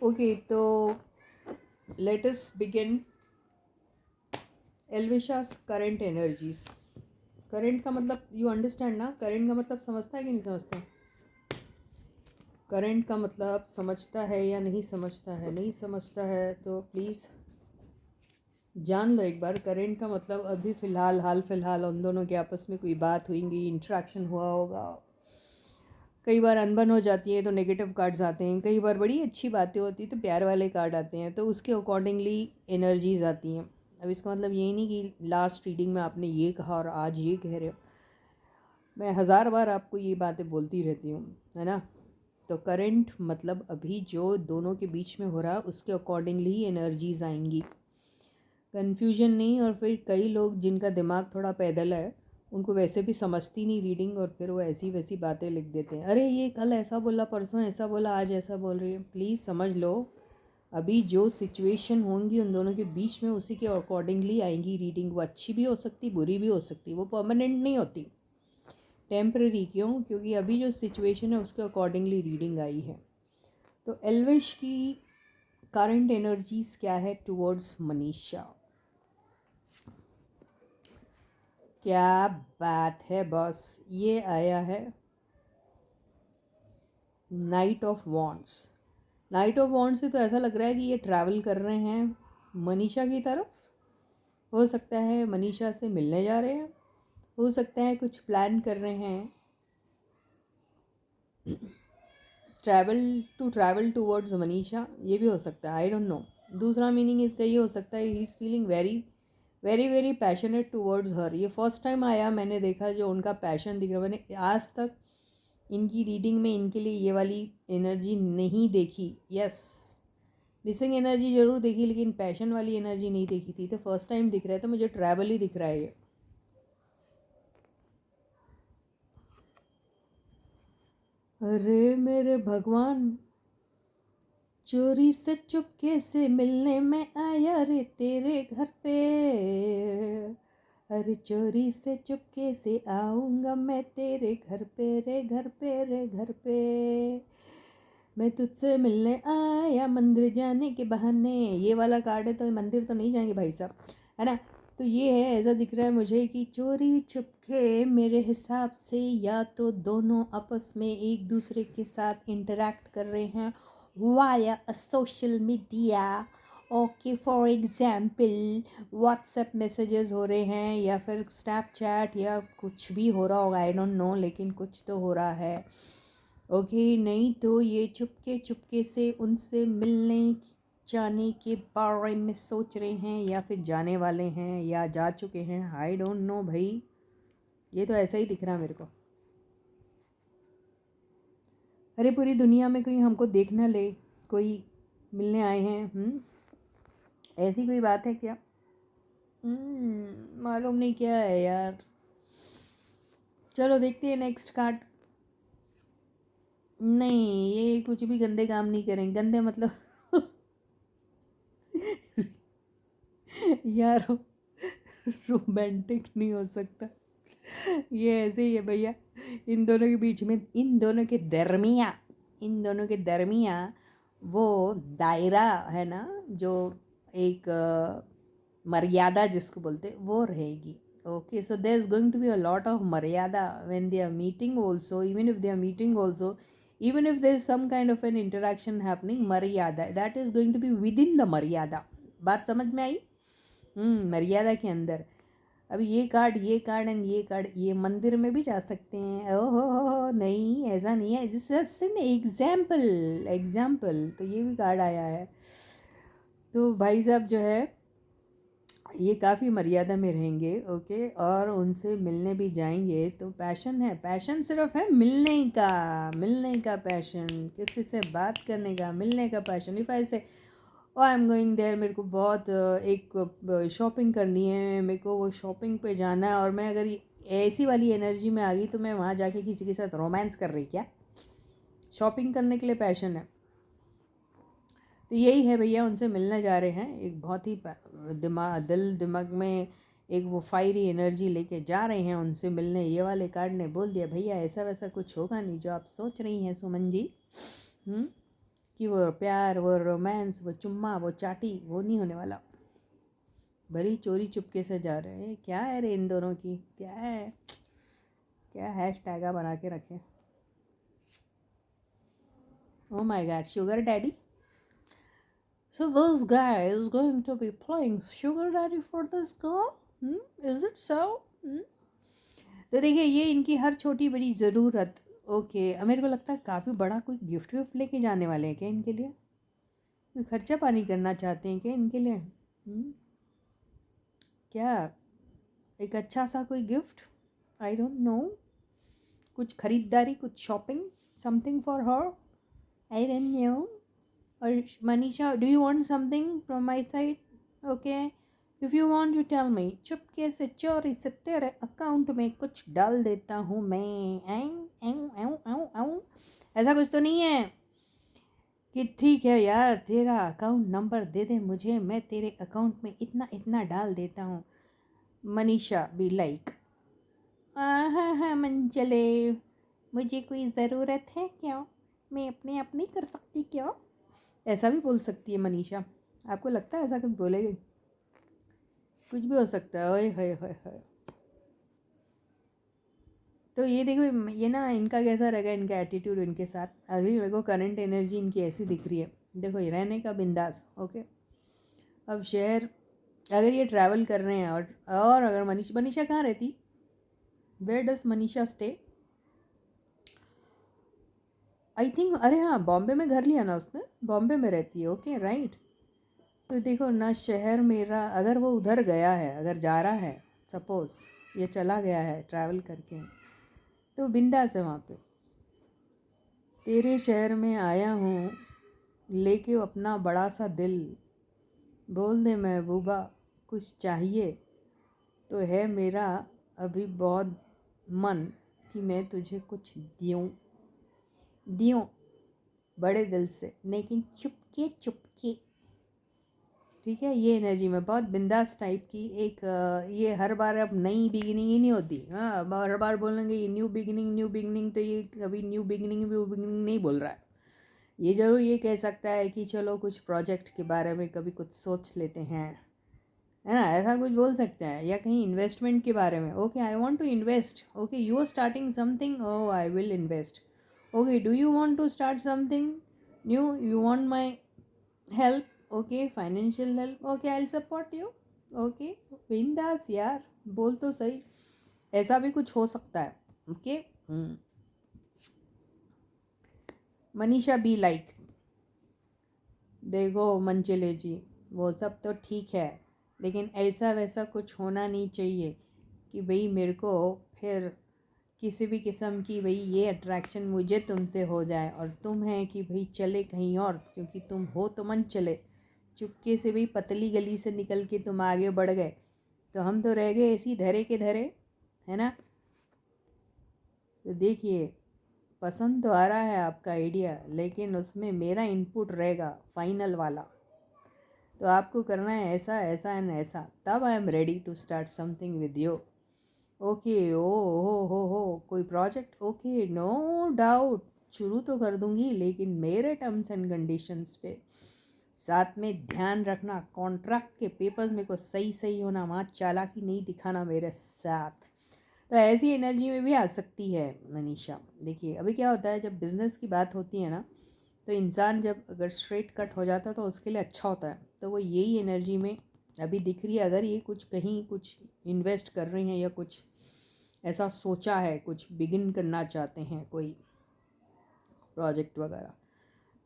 Okay, तो let us begin एल्विशास current energies. Current का मतलब यू अंडरस्टैंड ना? करंट का मतलब समझता है कि नहीं समझता? करंट का मतलब समझता है या नहीं समझता है? नहीं समझता है तो प्लीज़ जान लो एक बार। करंट का मतलब अभी फ़िलहाल, हाल फिलहाल उन दोनों के आपस में कोई बात हुई, इंट्रैक्शन हुआ होगा। कई बार अनबन हो जाती है तो नेगेटिव कार्ड्स आते हैं, कई बार बड़ी अच्छी बातें होती हैं तो प्यार वाले कार्ड आते हैं, तो उसके अकॉर्डिंगली एनर्जीज आती हैं। अब इसका मतलब यही नहीं कि लास्ट रीडिंग में आपने ये कहा और आज ये कह रहे हो। मैं हज़ार बार आपको ये बातें बोलती रहती हूँ, है ना? तो करंट मतलब अभी जो दोनों के बीच में हो रहा है उसके अकॉर्डिंगली ही एनर्जीज आएंगी, कन्फ्यूजन नहीं। और फिर कई लोग जिनका दिमाग थोड़ा पैदल है उनको वैसे भी समझती नहीं रीडिंग, और फिर वो ऐसी वैसी बातें लिख देते हैं। अरे ये कल ऐसा बोला, परसों ऐसा बोला, आज ऐसा बोल रही है। प्लीज़ समझ लो, अभी जो सिचुएशन होंगी उन दोनों के बीच में उसी के अकॉर्डिंगली आएंगी रीडिंग। वो अच्छी भी हो सकती, बुरी भी हो सकती, वो परमानेंट नहीं होती, टेम्पररी। क्यों? क्योंकि अभी जो सिचुएशन है उसके अकॉर्डिंगली रीडिंग आई है। तो एल्विश की करंट एनर्जीज क्या है टुवर्ड्स मनीषा? क्या बात है बॉस! ये आया है night of wands. Night of wands से तो ऐसा लग रहा है कि ये ट्रैवल कर रहे हैं मनीषा की तरफ। हो सकता है मनीषा से मिलने जा रहे हैं, हो सकता है कुछ प्लान कर रहे हैं, ट्रैवल टूवर्ड्स मनीषा, ये भी हो सकता है। आई डोंट नो। दूसरा मीनिंग इसका ये हो सकता है he is feeling very very very passionate towards her. ये फर्स्ट टाइम आया मैंने देखा जो उनका पैशन दिख रहा। मैंने आज तक इनकी रीडिंग में इनके लिए ये वाली एनर्जी नहीं देखी। यस, मिसिंग एनर्जी ज़रूर देखी लेकिन पैशन वाली एनर्जी नहीं देखी थी। तो फर्स्ट टाइम दिख रहा है, तो मुझे ट्रैवल ही दिख रहा है ये। अरे मेरे भगवान, चोरी से चुपके से मिलने में आया रे तेरे घर पे। अरे चोरी से चुपके से आऊँगा मैं तेरे घर पे, रे घर पे, रे घर पे। मैं तुझसे मिलने आया मंदिर जाने के बहाने। ये वाला कार्ड है तो मंदिर तो नहीं जाएंगे भाई साहब, है ना? तो ये है, ऐसा दिख रहा है मुझे कि चोरी छुपके, मेरे हिसाब से या तो दोनों आपस में एक दूसरे के साथ इंटरेक्ट कर रहे हैं via a social media. Okay, for example WhatsApp messages हो रहे हैं या फिर स्नैपचैट या कुछ भी हो रहा होगा, आई डोंट नो, लेकिन कुछ तो हो रहा है। ओके, नहीं तो ये चुपके चुपके से उनसे मिलने जाने के बारे में सोच रहे हैं या फिर जाने वाले हैं या जा चुके हैं। आई डोंट नो भाई, ये तो ऐसा ही दिख रहा है मेरे को। अरे पूरी दुनिया में कोई हमको देख ना ले, कोई मिलने आए हैं। ऐसी कोई बात है क्या? मालूम नहीं क्या है यार। चलो देखते हैं नेक्स्ट कार्ड। नहीं, ये कुछ भी गंदे काम नहीं करेंगे। गंदे मतलब यार रोमांटिक नहीं हो सकता, ये ऐसे ही है भैया। इन दोनों के बीच में, इन दोनों के दरमिया वो दायरा है ना, जो एक मर्यादा जिसको बोलते हैं वो रहेगी। Okay, so there is going to be a lot of मर्यादा when they are meeting also, even if they are meeting also, even if there is some kind of an interaction happening, मर्यादा that is going to be within the मर्यादा। बात समझ में आई? मर्यादा के अंदर। अब ये कार्ड एंड ये कार्ड, ये मंदिर में भी जा सकते हैं। ओहो नहीं, ऐसा नहीं है, जस्ट एन एग्जाम्पल। एग्जाम्पल तो ये भी कार्ड आया है। तो भाई साहब जो है ये काफ़ी मर्यादा में रहेंगे। ओके, और उनसे मिलने भी जाएंगे। तो पैशन है, पैशन सिर्फ है मिलने का पैशन, किसी से बात करने का, मिलने का पैशन। इफ़ ऐसे ओ आई एम गोइंग देयर, मेरे को बहुत एक शॉपिंग करनी है, मेरे को वो शॉपिंग पे जाना है, और मैं अगर ऐसी वाली एनर्जी में आ गई तो मैं वहाँ जाके किसी के साथ रोमांस कर रही क्या? शॉपिंग करने के लिए पैशन है। तो यही है भैया, उनसे मिलने जा रहे हैं। एक बहुत ही दिमाग में एक वो फायरी एनर्जी लेके जा रहे हैं उनसे मिलने। ये वाले कार्ड ने बोल दिया भैया ऐसा वैसा कुछ होगा नहीं जो आप सोच रही हैं सुमन जी। कि वो प्यार, वो रोमांस, वो चुम्मा, वो चाटी, वो नहीं होने वाला। भले ही चोरी चुपके से जा रहे हैं। क्या है रे इन दोनों की, क्या है, क्या हैश टैगा बना के रखे। Oh my God, sugar daddy. So this guy is going to be playing sugar daddy for this girl? Is it so? तो देखिए ये इनकी हर छोटी बड़ी ज़रूरत। ओके, अब मेरे को लगता है काफ़ी बड़ा कोई गिफ्ट विफ्ट लेके जाने वाले हैं क्या इनके लिए? कोई खर्चा पानी करना चाहते हैं क्या इनके लिए? क्या एक अच्छा सा कोई गिफ्ट, आई डोंट नो, कुछ खरीदारी, कुछ shopping, something for her, I don't know. और Manisha, do you want something from my side? Okay, if you want you tell me. चुपके से चोरी से तेरे अकाउंट में कुछ डाल देता हूँ मैं। ऐसा कुछ तो नहीं है कि ठीक है यार तेरा अकाउंट नंबर दे दे मुझे, मैं तेरे अकाउंट में इतना इतना डाल देता हूँ। मनीषा बी लाइक, हाँ हाँ मंचले, मुझे कोई ज़रूरत है क्या, मैं अपने आप नहीं कर सकती क्या? ऐसा भी बोल सकती है मनीषा। आपको लगता है ऐसा कुछ बोलेगी? कुछ भी हो सकता है। ओए होए होए होए। तो ये देखो, ये ना इनका कैसा रहेगा, इनका एटीट्यूड इनके साथ। अभी मेरे को करंट एनर्जी इनकी ऐसी दिख रही है। देखो ये रहने का बिंदास। ओके, अब शहर अगर ये ट्रैवल कर रहे हैं और अगर मनीषा कहाँ रहती, where does Manisha stay? I think, अरे हाँ, बॉम्बे में घर लिया ना उसने, बॉम्बे में रहती है। Okay right. तो देखो ना, शहर मेरा, अगर वो उधर गया है, अगर जा रहा है, सपोज़ ये चला गया है ट्रैवल करके, तो बिंदास है वहाँ पे। तेरे शहर में आया हूँ लेके अपना बड़ा सा दिल, बोल दे महबूबा कुछ चाहिए तो है मेरा अभी बहुत मन कि मैं तुझे कुछ दियूँ बड़े दिल से, लेकिन चुपके चुपके। ठीक है, ये एनर्जी में बहुत बिंदास टाइप की एक ये हर बार अब नई बिगिनिंग ही नहीं होती। हाँ, अब हर बार बोलेंगे ये न्यू बिगिनिंग, तो ये कभी न्यू बिगिनिंग नहीं बोल रहा है। ये ज़रूर ये कह सकता है कि चलो कुछ प्रोजेक्ट के बारे में कभी कुछ सोच लेते हैं, है ना, ऐसा कुछ बोल सकते हैं। या कहीं इन्वेस्टमेंट के बारे में, okay I want to invest, okay you are starting something, oh I will invest, okay do you want to start something new, you want my help, okay financial help, okay I will support you, okay बिंदास यार, बोल तो सही। ऐसा भी कुछ हो सकता है। ओके मनीषा बी लाइक, देखो मंचले जी, वो सब तो ठीक है, लेकिन ऐसा वैसा कुछ होना नहीं चाहिए कि भाई मेरे को फिर किसी भी किस्म की भाई ये अट्रैक्शन मुझे तुमसे हो जाए और तुम है कि भाई चले कहीं और, क्योंकि तुम हो तो मन चले। चुपके से भाई पतली गली से निकल के तुम आगे बढ़ गए तो हम तो रह गए इसी धरे के धरे, है ना। तो देखिए, पसंद तो आ रहा है आपका आइडिया, लेकिन उसमें मेरा इनपुट रहेगा फाइनल वाला। तो आपको करना है ऐसा ऐसा एंड ऐसा, तब I am ready to start something with you. Okay, ओ हो कोई प्रोजेक्ट, ओके नो डाउट, शुरू तो कर दूंगी, लेकिन मेरे टर्म्स एंड कंडीशंस पे। साथ में ध्यान रखना कॉन्ट्रैक्ट के पेपर्स मेरे को सही सही होना, वहाँ चालाकी नहीं दिखाना मेरे साथ। तो ऐसी एनर्जी में भी आ सकती है मनीषा। देखिए अभी क्या होता है, जब बिज़नेस की बात होती है ना, तो इंसान जब अगर स्ट्रेट कट हो जाता है तो उसके लिए अच्छा होता है। तो वो यही एनर्जी में अभी दिख रही है। अगर ये कुछ कहीं कुछ इन्वेस्ट कर रही हैं या कुछ ऐसा सोचा है, कुछ बिगिन करना चाहते हैं कोई प्रोजेक्ट वगैरह,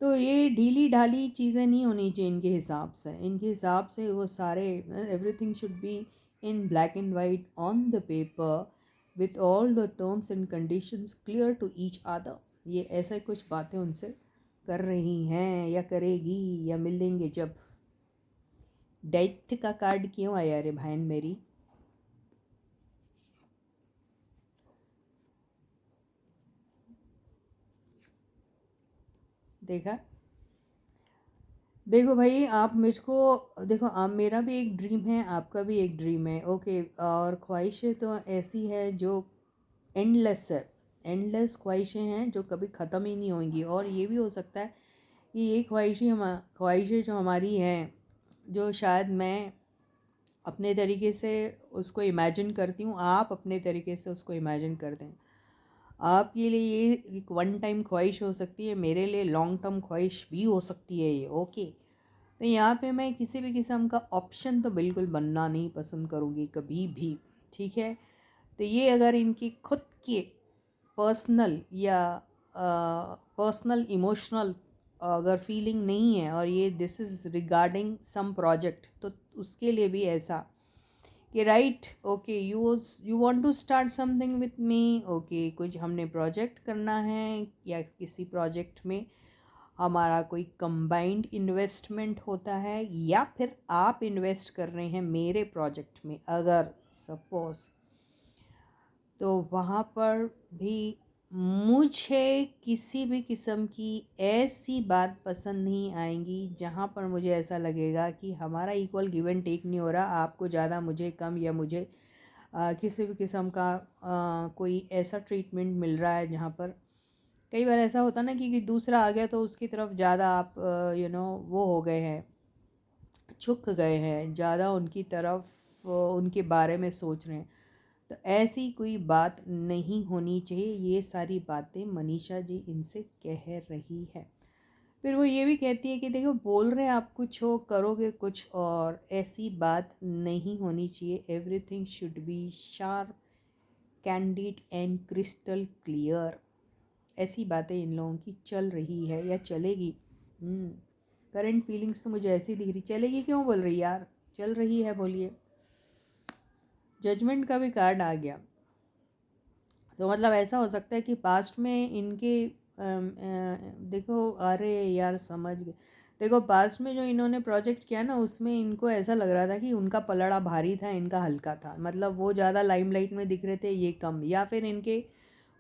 तो ये ढीली ढाली चीज़ें नहीं होनी चाहिए इनके हिसाब से। इनके हिसाब से वो सारे everything should be in black and white on the paper with all the terms and conditions clear to each other. ये ऐसे कुछ बातें उनसे कर रही हैं या करेगी या मिलेंगे जब। डेथ का कार्ड क्यों आया रे बहन मेरी? देखा, देखो भाई आप मुझको, देखो आप, मेरा भी एक ड्रीम है, आपका भी एक ड्रीम है, ओके। और ख्वाहिशें तो ऐसी है जो एंडलेस है, एंडलेस ख्वाहिशें हैं जो कभी ख़त्म ही नहीं होंगी। और ये भी हो सकता है ये ख्वाहिशें जो हमारी हैं, जो शायद मैं अपने तरीके से उसको इमेजिन करती हूँ, आप अपने तरीके से उसको इमेजिन करते हैं। आपके लिए ये एक वन टाइम ख्वाहिश हो सकती है, मेरे लिए लॉन्ग टर्म ख्वाहिश भी हो सकती है ये, ओके। तो यहाँ पे मैं किसी भी किस्म का ऑप्शन तो बिल्कुल बनना नहीं पसंद करूँगी कभी भी, ठीक है। तो ये अगर इनकी खुद के पर्सनल या पर्सनल इमोशनल अगर फीलिंग नहीं है और ये this is regarding some project, तो उसके लिए भी ऐसा कि right okay you want to start something with me, okay कुछ हमने प्रोजेक्ट करना है या किसी प्रोजेक्ट में हमारा कोई कंबाइंड इन्वेस्टमेंट होता है या फिर आप इन्वेस्ट कर रहे हैं मेरे प्रोजेक्ट में, अगर सपोज, तो वहाँ पर भी मुझे किसी भी किस्म की ऐसी बात पसंद नहीं आएंगी जहाँ पर मुझे ऐसा लगेगा कि हमारा इक्वल गिव एंड टेक नहीं हो रहा, आपको ज़्यादा मुझे कम, या मुझे किसी भी किस्म का कोई ऐसा ट्रीटमेंट मिल रहा है जहाँ पर कई बार ऐसा होता ना कि दूसरा आ गया तो उसकी तरफ ज़्यादा आप वो हो गए हैं, झुक गए हैं, ज़्यादा उनकी तरफ उनके बारे में सोच रहे हैं। तो ऐसी कोई बात नहीं होनी चाहिए, ये सारी बातें मनीषा जी इनसे कह रही है। फिर वो ये भी कहती है कि देखो बोल रहे हैं आप कुछ हो, करोगे कुछ और, ऐसी बात नहीं होनी चाहिए। Everything should B sharp, candid and crystal clear. ऐसी बातें इन लोगों की चल रही है या चलेगी। करंट फीलिंग्स तो मुझे ऐसी दिख रही, चलेगी क्यों बोल रही यार, चल रही है बोलिए। जजमेंट का भी कार्ड आ गया, तो मतलब ऐसा हो सकता है कि पास्ट में इनके देखो, अरे यार समझ गए, देखो पास्ट में जो इन्होंने प्रोजेक्ट किया ना उसमें इनको ऐसा लग रहा था कि उनका पलड़ा भारी था, इनका हल्का था, मतलब वो ज़्यादा लाइमलाइट में दिख रहे थे, ये कम, या फिर इनके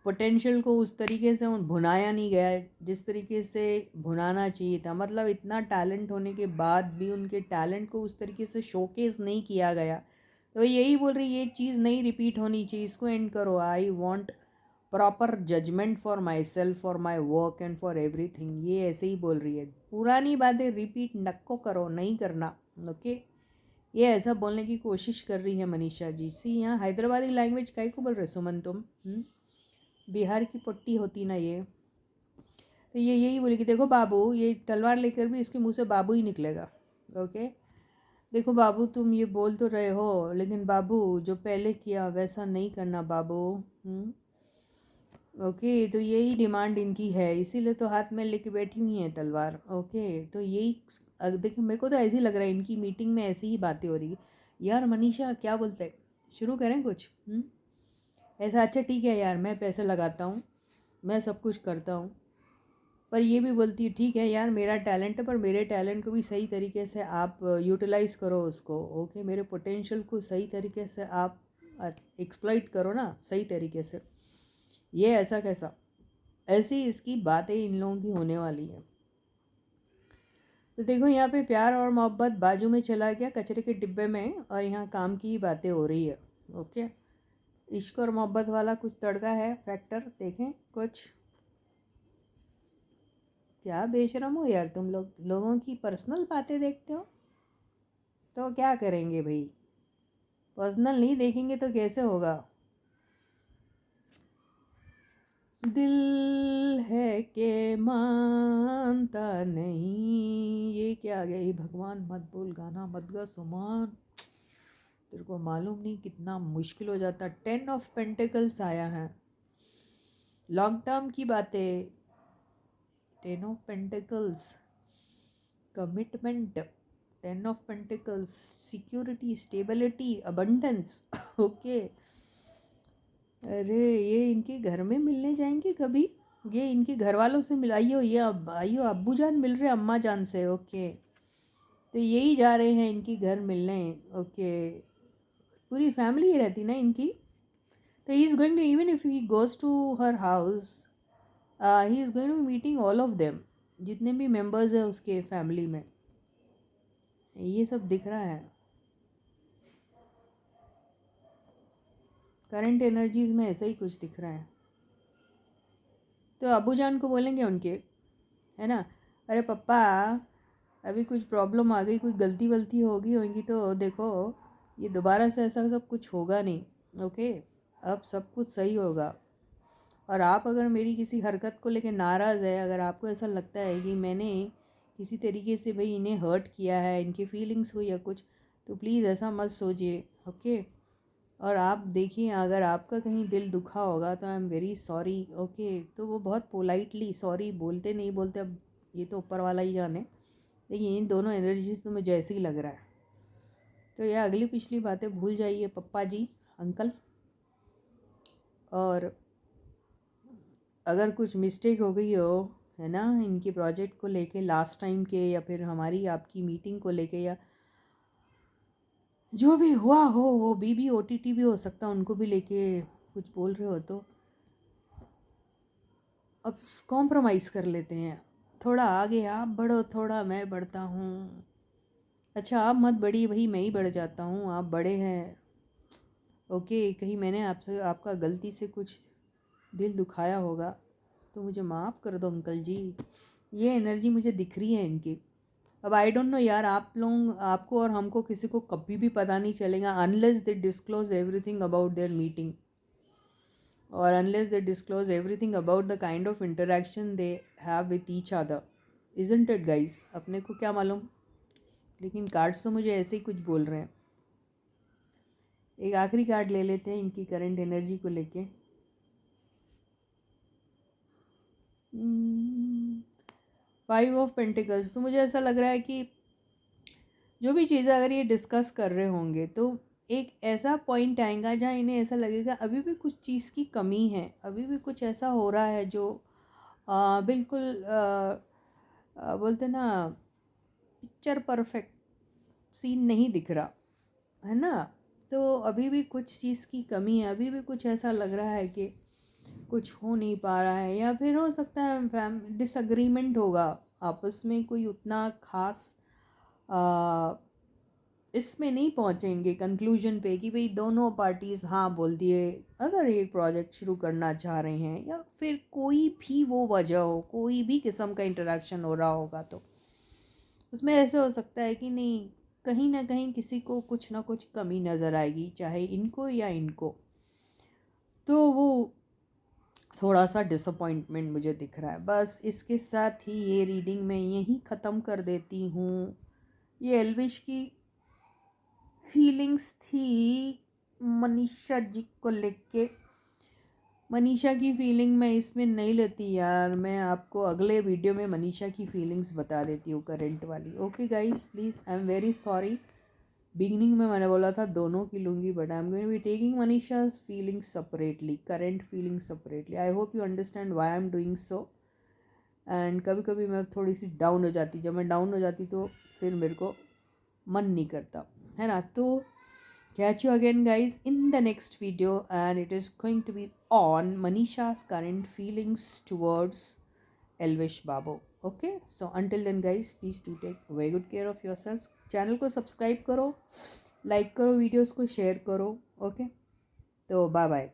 पोटेंशियल को उस तरीके से भुनाया नहीं गया जिस तरीके से भुनाना चाहिए था। मतलब इतना टैलेंट होने के बाद भी उनके टैलेंट को उस तरीके से शोकेस नहीं किया गया। तो यही बोल रही ये चीज़ नहीं रिपीट होनी चाहिए, इसको एंड करो। I want proper judgement for myself, for my work and for everything, ये ऐसे ही बोल रही है। पुरानी बातें रिपीट नको करो, नहीं करना, ओके। ये ऐसा बोलने की कोशिश कर रही है मनीषा जी। सी यहाँ हैदराबादी लैंग्वेज काहे को बोल रहे सुमन तुम, बिहार की पट्टी होती ना ये। तो ये यही बोली कि देखो बाबू, ये तलवार लेकर भी इसके मुंह से बाबू ही निकलेगा, ओके। देखो बाबू तुम ये बोल तो रहे हो, लेकिन बाबू जो पहले किया वैसा नहीं करना बाबू। ओके, तो यही डिमांड इनकी है, इसीलिए तो हाथ में लेके बैठी हुई है तलवार, ओके। तो यही देखो मेरे को तो ऐसे ही लग रहा है इनकी मीटिंग में ऐसी ही बातें हो रही है। यार मनीषा क्या बोलते हैं, शुरू करें कुछ? ऐसा अच्छा ठीक है यार, मैं पैसे लगाता हूँ, मैं सब कुछ करता हूँ, पर ये भी बोलती है ठीक है यार मेरा टैलेंट है, पर मेरे टैलेंट को भी सही तरीके से आप यूटिलाइज़ करो उसको, ओके। मेरे पोटेंशियल को सही तरीके से आप एक्सप्लॉइट करो ना, सही तरीके से। ये ऐसा कैसा, ऐसी इसकी बातें इन लोगों की होने वाली है। तो देखो यहाँ पे प्यार और मोहब्बत बाजू में चला गया कचरे के डिब्बे में, और यहाँ काम की ही बातें हो रही है, ओके। इश्क और मोहब्बत वाला कुछ तड़का है फैक्टर, देखें कुछ। क्या बेशरम हो यार तुम लोग, लोगों की पर्सनल बातें देखते हो, तो क्या करेंगे भाई, पर्सनल नहीं देखेंगे तो कैसे होगा। दिल है के मानता नहीं, ये क्या आ गया, ये भगवान मत बोल, गाना मत गा सुमान, तेरे को मालूम नहीं कितना मुश्किल हो जाता। 10 ऑफ पेंटिकल्स आया है, लॉन्ग टर्म की बातें। 10 of pentacles commitment, 10 of pentacles security, stability, abundance, okay. अरे ये इनके घर में मिलने जाएंगे कभी, ये इनके घर वालों से मिलाइयो, ये अब आइयो अब्बू जान मिल रहे अम्मा जान से, ओके। तो यही जा रहे हैं इनकी घर मिलने, ओके। पूरी फैमिली ही रहती ना इनकी। तो he is going to, even if he goes to her house, he is going to meeting all of them, जितने भी मेंबर्स हैं उसके फैमिली में, ये सब दिख रहा है करंट एनर्जीज में, ऐसा ही कुछ दिख रहा है। तो अबू जान को बोलेंगे उनके, है ना, अरे पप्पा, अभी कुछ प्रॉब्लम आ गई, कोई गलती वलती होगी तो देखो, ये दोबारा से ऐसा सब कुछ होगा नहीं। ओके, अब सब कुछ सही होगा। और आप अगर मेरी किसी हरकत को लेकर नाराज़ है, अगर आपको ऐसा लगता है कि मैंने किसी तरीके से भाई इन्हें हर्ट किया है, इनकी फीलिंग्स को या कुछ, तो प्लीज़ ऐसा मत सोचिए। ओके, और आप देखिए, अगर आपका कहीं दिल दुखा होगा तो आई एम वेरी सॉरी। ओके, तो वो बहुत पोलाइटली सॉरी बोलते नहीं बोलते, अब ये तो ऊपर वाला ही जाने, लेकिन इन दोनों एनर्जीज तो मुझे ऐसे ही लग रहा है। तो ये अगली पिछली बातें भूल जाइए पप्पा जी, अंकल। और अगर कुछ मिस्टेक हो गई हो, है ना, इनके प्रोजेक्ट को लेके लास्ट टाइम के, या फिर हमारी आपकी मीटिंग को लेके, या जो भी हुआ हो, वो बीबी ओटीटी भी हो सकता है, उनको भी लेके कुछ बोल रहे हो तो अब कॉम्प्रोमाइज़ कर लेते हैं। थोड़ा आगे आप बढ़ो, थोड़ा मैं बढ़ता हूँ। अच्छा, आप मत बढ़िए भाई, मैं ही बढ़ जाता हूँ, आप बड़े हैं। ओके, कहीं मैंने आपसे आपका गलती से कुछ दिल दुखाया होगा तो मुझे माफ़ कर दो अंकल जी। ये एनर्जी मुझे दिख रही है इनकी। अब आई डोंट नो यार, आप लोग, आपको और हमको किसी को कभी भी पता नहीं चलेगा unless they disclose everything about their meeting, और unless they disclose everything about the kind of interaction they have with each other, isn't it guys? अपने को क्या मालूम, लेकिन कार्ड्स तो मुझे ऐसे ही कुछ बोल रहे हैं। एक आखिरी कार्ड ले लेते हैं इनकी करंट एनर्जी को लेके। Five of pentacles. तो मुझे ऐसा लग रहा है कि जो भी चीज़ें अगर ये डिस्कस कर रहे होंगे तो एक ऐसा पॉइंट आएगा जहाँ इन्हें ऐसा लगेगा अभी भी कुछ चीज़ की कमी है, अभी भी कुछ ऐसा हो रहा है जो बिल्कुल बोलते ना, पिक्चर परफेक्ट सीन नहीं दिख रहा है ना। तो अभी भी कुछ चीज़ की कमी है, अभी भी कुछ ऐसा लग रहा है कि कुछ हो नहीं पा रहा है, या फिर हो सकता है डिसएग्रीमेंट होगा आपस में, कोई उतना खास इसमें नहीं पहुंचेंगे कंक्लूजन पे कि भाई दोनों पार्टीज़ हाँ बोल दिए अगर एक प्रोजेक्ट शुरू करना चाह रहे हैं, या फिर कोई भी वो वजह हो, कोई भी किस्म का इंटरेक्शन हो रहा होगा, तो उसमें ऐसे हो सकता है कि नहीं, कहीं ना कहीं किसी को कुछ ना कुछ कमी नज़र आएगी, चाहे इनको या इनको। तो वो थोड़ा सा डिसअपॉइंटमेंट मुझे दिख रहा है। बस इसके साथ ही ये रीडिंग मैं यहीं ख़त्म कर देती हूँ। ये एल्विश की फीलिंग्स थी मनीषा जी को लेके। मनीषा की फीलिंग मैं इसमें नहीं लेती यार, मैं आपको अगले वीडियो में मनीषा की फीलिंग्स बता देती हूँ करंट वाली। Okay guys, please, I am very sorry. Beginning में मैंने बोला था दोनों की लूँगी, but I am going to be taking Manisha's feelings separately, current feelings separately. I hope you understand why I am doing so. And कभी कभी मैं थोड़ी सी डाउन हो जाती, जब मैं डाउन हो जाती तो फिर मेरे को मन नहीं करता, है ना। तो catch you again guys in the next video, and it is going to be on Manisha's current feelings towards Elvish Babu. Okay, so until then guys, please do take very good care of yourselves. Channel को subscribe करो, like करो, videos को share करो। Okay, तो bye bye.